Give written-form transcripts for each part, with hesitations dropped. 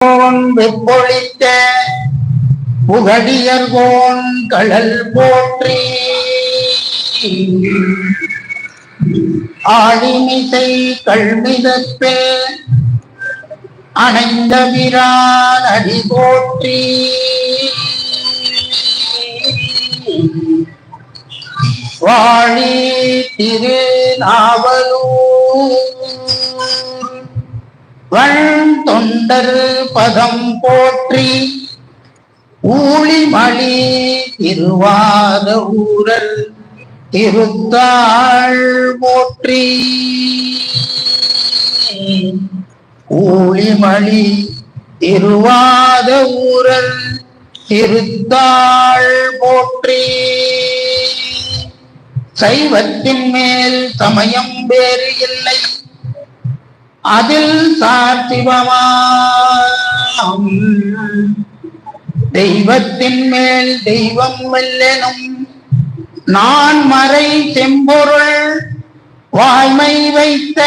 வெப்பொழித்த புகழியர்கோன் கடல் போற்றி ஆழிமிசை கல்மிதப்பே அணைந்த பிரான் அடி போற்றி வாழி திரு நாவலூர் வன் தொண்டர் பதம் போற்றி ஊழிமலி திருவாத ஊரல் திருத்தாள் போற்றி ஊழிமலி திருவாத ஊரல் திருத்தாள் போற்றி சைவத்தின் மேல் சமயம் வேறு இல்லை அதில் சார்த்திவமாம் தெய்வத்தின் மேல் தெய்வம் வெல்லெனும் நான் மறை செம்பொருள் வாய்மை வைத்த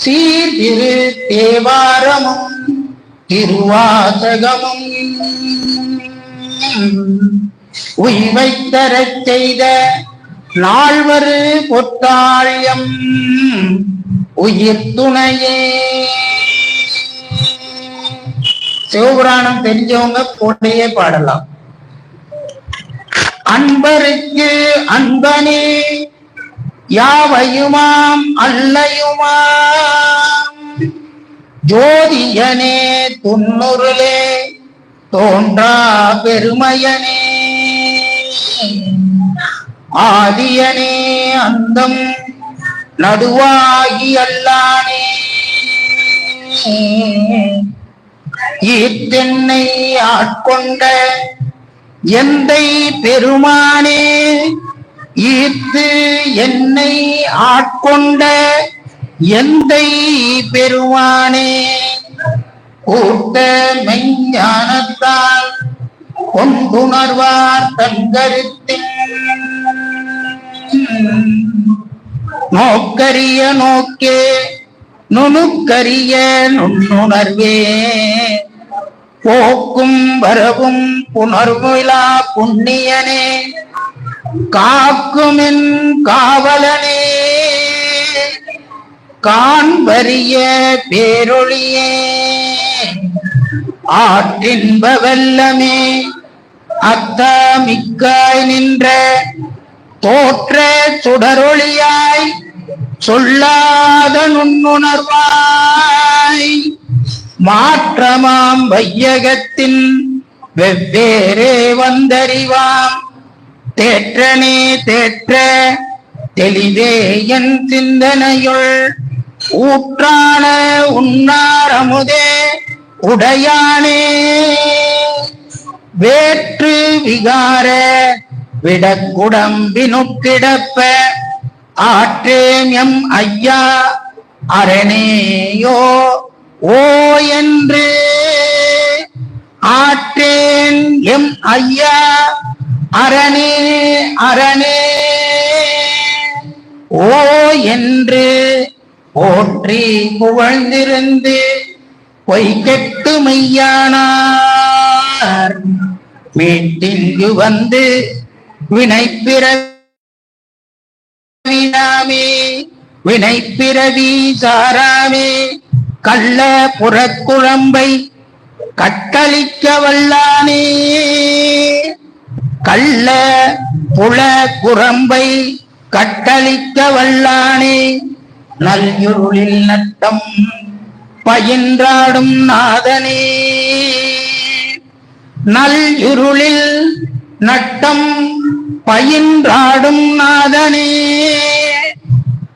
சீர்திரு தேவாரமும் திருவாசகமும் உய்வைத்தரச் செய்த நால்வரு பொத்தாழியம் உயிர் துணையே. சிவபுராணம் தெரிஞ்சவங்க போட்டையே பாடலாம். அன்பருக்கு அன்பனே யாவையுமாம் அல்லையுமாம் ஜோதியனே துன்னுருளே தோன்றா பெருமையனே ஆதியனே அந்தம் நடுவாகி அல்லானே ஈத்தென்னை ஆட்கொண்ட எந்தை பெருமானே ஈத்து என்னை ஆட்கொண்ட எந்தை பெருமானே கூட்ட மெஞ்ஞானத்தால் கொண்டுணர்வார் தங்கருத்தின் நோக்கரிய நோக்கே நுணுக்கரிய நுண்ணுணர்வே போக்கும் வரவும் புணர்விழா புண்ணியனே காக்குமின் காவலனே காண்பரிய பேரொழியே ஆற்றின்ப வெல்லமே அத்தமிக்காய் நின்ற தோற்ற சுடரொளியாய் சொல்லாத நுண்ணுணர்வாய் மாற்றமாம் வையகத்தின் வெவ்வேறே வந்தறிவாம் தேற்றனே தேற்ற தெளிவே என் சிந்தனையுள் ஊற்றான உன்னாரமுதே உடையானே வேற்று விகார விடக்குடம்பினுக்கிடப்ப ஆற்றேன் எம் ஐயா அரணேயோ ஓ என்று ஆற்றேன் எம் ஐயா அரணே அரணே ஓ என்று போற்றி புகழ்ந்திருந்து பொய்கெட்டு மெய்யானார் மீட்டிங்கு வந்து வினைப்பிறவி சாராமே கள்ள புறக்குழம்பை கட்டளிக்க வல்லானே கள்ள புல குரம்பை கட்டளிக்க வல்லானே நல்யுருளில் நட்டம் பயின்றாடும் நாதனே நல்யுருளில் நட்டம் பயின்றாடும் நாதனே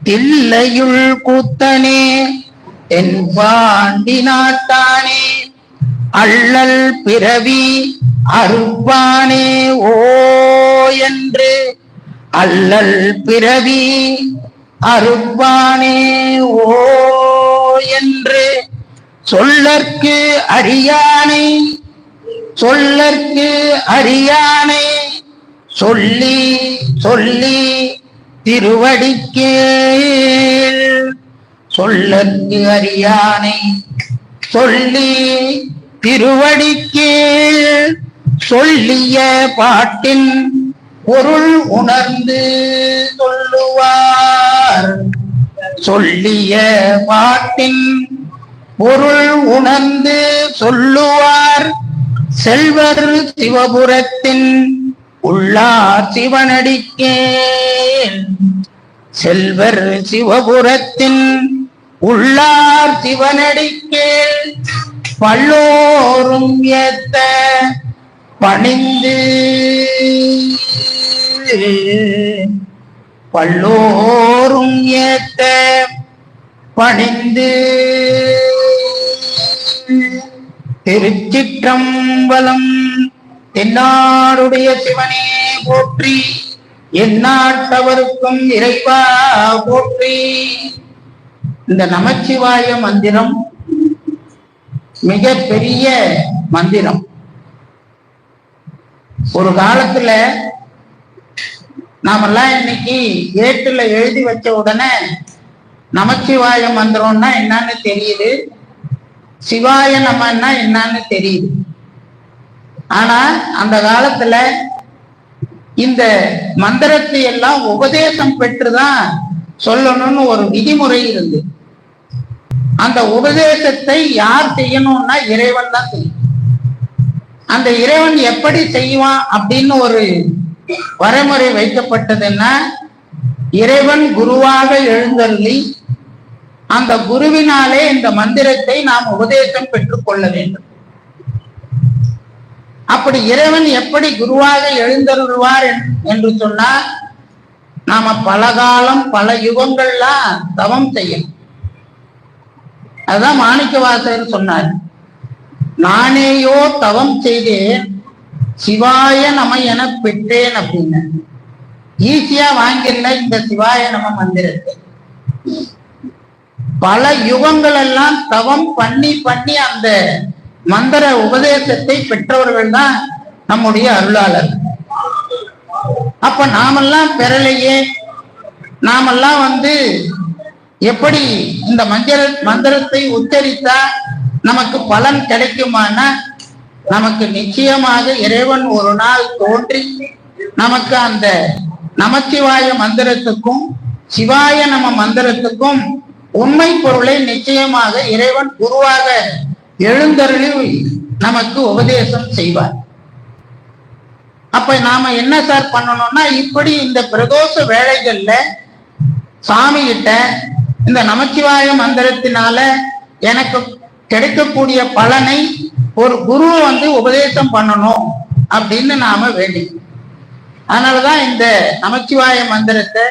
தில்லையுள் கூத்தனே என் பாண்டி நாட்டானே அள்ளல் பிறவி அறுப்பானே ஓ என்று அல்லல் பிறவி அறுப்பானே ஓ என்று சொல்லற்கு அறியானை சொல்லற்கு அறியானை சொல்லி சொல்லி திருவடிக்கே சொல்லற்கு அறியானை சொல்லி திருவடிக்கீழ் சொல்லிய பாட்டின் பொருள் உணர்ந்து சொல்லுவார். சொல்லிய பாட்டின் பொருள் உணர்ந்து சொல்லுவார். செல்வர் சிவபுரத்தின் உள்ளார் சிவனடிக்கே. செல்வர் சிவபுரத்தின் உள்ளார் சிவனடிக்கே பல்லோரும் ஏத்த பணிந்து பல்லோரும் ஏத்த பணிந்து. திருச்சிற்றம்பலம். தென்னாடுடைய சிவனே போற்றி, எந்நாட்டவருக்கும் இறைவா போற்றி. இந்த நமச்சிவாய மந்திரம் மிக பெரிய மந்திரம். ஒரு காலத்துல நாமெல்லாம் இன்னைக்கு ஏட்டுல எழுதி வச்ச உடனே நமச்சிவாய மந்திரம்னா என்னன்னு தெரியுது, சிவாய நமன்னா என்னன்னு தெரியுது. ஆனா அந்த காலத்துல இந்த மந்திரத்தை எல்லாம் உபதேசம் பெற்றுதான் சொல்லணும்னு ஒரு விதிமுறை இருந்து. அந்த உபதேசத்தை யார் செய்யணும்னா இறைவன் தான் செய்யும். அந்த இறைவன் எப்படி செய்வான் அப்படின்னு ஒரு வரைமுறை வைக்கப்பட்டதுன்னா, இறைவன் குருவாக எழுந்தருளி அந்த குருவினாலே இந்த மந்திரத்தை நாம் உபதேசம் பெற்றுக் கொள்ள வேண்டும். அப்படி இறைவன் எப்படி குருவாக எழுந்தருள்வார் என்று சொன்னா, நாம பல காலம் பல யுகங்கள்லாம் தவம் செய்யணும். அதுதான் மாணிக்கவாசகர் சொன்னார், நானேயோ தவம் செய்தேன் சிவாய நம என பெற்றேன் அப்படின்னு. ஈஸியா வாங்கிடல இந்த சிவாய நம மந்திரத்தை. பல யுகங்கள் எல்லாம் தவம் பண்ணி பண்ணி அந்த மந்திர உபதேசத்தை பெற்றவர்கள் தான் நம்முடைய அருளாளர். அப்ப நாமெல்லாம் பெறலையே, நாமெல்லாம் எப்படி இந்த மந்திரத்தை உச்சரித்தா நமக்கு பலன் கிடைக்குமானா, நமக்கு நிச்சயமாக இறைவன் ஒரு நாள் தோன்றி நமக்கு அந்த நமச்சிவாய மந்திரத்துக்கும் சிவாய நம மந்திரத்துக்கும் உண்மை பொருளை நிச்சயமாக இறைவன் குருவாக எழுந்தருளி நமக்கு உபதேசம் செய்வார். அப்ப நாம என்ன சார் பண்ணணும்னா, இப்படி இந்த பிரதோஷ வேளைகள்ல சாமி கிட்ட இந்த நமச்சிவாய மந்திரத்தினால எனக்கு கிடைக்கக்கூடிய பலனை ஒரு குரு உபதேசம் பண்ணணும் அப்படின்னு நாம வேண்டி. அதனாலதான் இந்த நமச்சிவாய மந்திரத்தை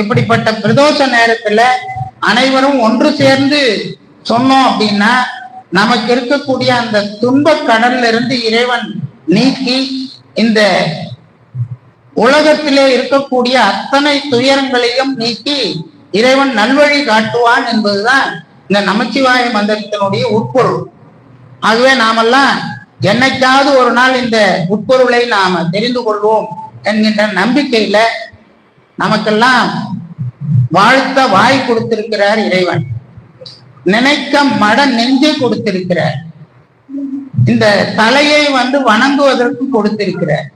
இப்படிப்பட்ட பிரதோஷ நேரத்துல அனைவரும் ஒன்று சேர்ந்து சொன்னோம் அப்படின்னா, நமக்கு இருக்கக்கூடிய அந்த துன்ப கடல்ல இருந்து இறைவன் நீக்கி இந்த உலகத்திலே இருக்கக்கூடிய அத்தனை துயரங்களையும் நீக்கி இறைவன் நல்வழி காட்டுவான் என்பதுதான் இந்த நமச்சிவாய மந்திரத்தினுடைய உட்பொருள். ஆகவே நாமெல்லாம் என்னைக்காவது ஒரு நாள் இந்த உட்பொருளை நாம தெரிந்து கொள்வோம் என்கின்ற நம்பிக்கையில நமக்கெல்லாம் வாழ்த்த வாய் கொடுத்திருக்கிறார் இறைவன். நினைக்க மட நெஞ்சை கொடுத்திருக்கிறார். இந்த தலையை வணங்குவதற்கு கொடுத்திருக்கிறார்.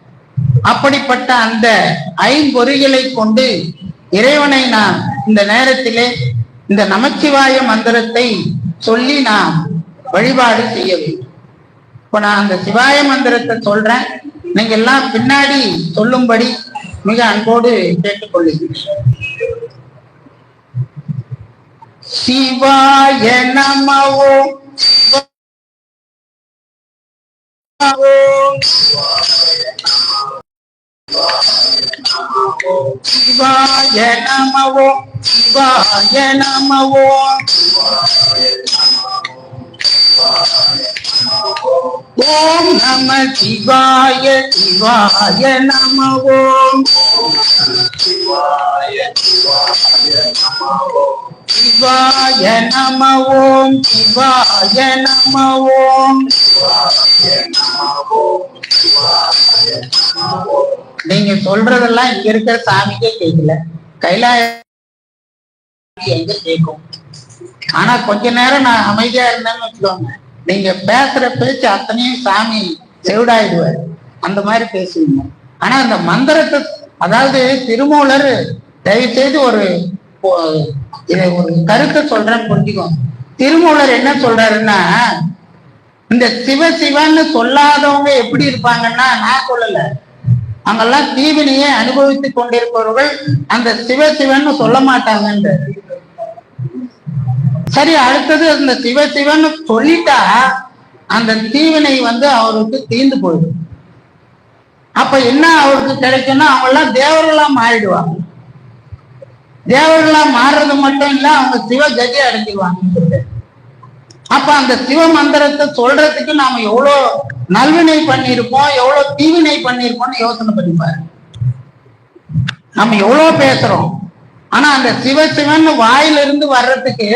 அப்படிப்பட்ட அந்த ஐம்பொறிகளை கொண்டு இறைவனை நாம் இந்த நேரத்திலே இந்த நமச்சிவாய மந்திரத்தை சொல்லி நாம் வழிபாடு செய்ய வேண்டும். இப்ப நான் அந்த சிவாய மந்திரத்தை சொல்றேன், நீங்க எல்லாம் பின்னாடி சொல்லும்படி மிக அன்போடு கேட்டுக்கொள்ளுகிறேன். சிவாய நமோ சிவாய நமோ சிவாய நமோ ஓம் நம சிவாய சிவாய நமோ சிவாய நம ஓம் சிவாய நம ஓம். நீங்க சொல்றதெல்லாம் இங்க இருக்கிற சாமிக்கே கேட்கல, கைலாய எங்க கேட்கும். ஆனா கொஞ்ச நேரம் நான் அமைதியா இருந்தேன்னு வச்சுக்கோங்க, நீங்க பேசுற பேச்சு அத்தனையும் சாமி செவிடாயிடுவார், அந்த மாதிரி பேசுவீங்க. ஆனா அந்த மந்திரத்தை, அதாவது திருமூலர் தயவு செய்து ஒரு கருத்தை சொல்றேன்னு புரிஞ்சுக்கோங்க. திருமூலர் என்ன சொல்றாருன்னா, இந்த சிவ சிவன்னு சொல்லாதவங்க எப்படி இருப்பாங்கன்னா, நான் சொல்லல, அங்கெல்லாம் தீவினையை அனுபவித்துக் கொண்டிருப்பவர்கள் அந்த சிவ சிவன்னு சொல்ல மாட்டாங்க. சரி, அடுத்தது அந்த சிவ சிவன்னு சொல்லிட்டா அந்த தீவினை அவருக்கு தீர்ந்து போயிடும். அப்ப என்ன அவருக்கு கிடைக்கும்னா, அவங்க எல்லாம் தேவர்களா மாறிடுவாங்க. தேவர்களா மாறுறது மட்டும் இல்ல, அவங்க சிவ கதி அடைஞ்சிருவாங்க. அப்ப அந்த சிவ மந்திரத்தை சொல்றதுக்கு நாம எவ்வளவு நல்வினை பண்ணிருப்போம், எவ்வளவு தீவினை பண்ணிருப்போம்னு யோசனை பண்ணிப்பாரு. நம்ம எவ்வளவு பேசுறோம், ஆனா அந்த சிவ சிவன் வாயிலிருந்து வர்றதுக்கு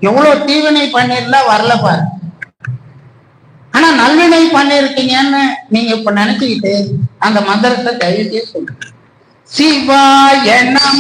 எவ்வளவு தீவினை பண்ணிருந்தா வரல பாரு. ஆனா நல்வினை பண்ணிருக்கீங்கன்னு நீங்க இப்ப நினைச்சுக்கிட்டு அந்த மந்திரத்தை தயவு செய்து சொல்லுங்க. சிவாய நம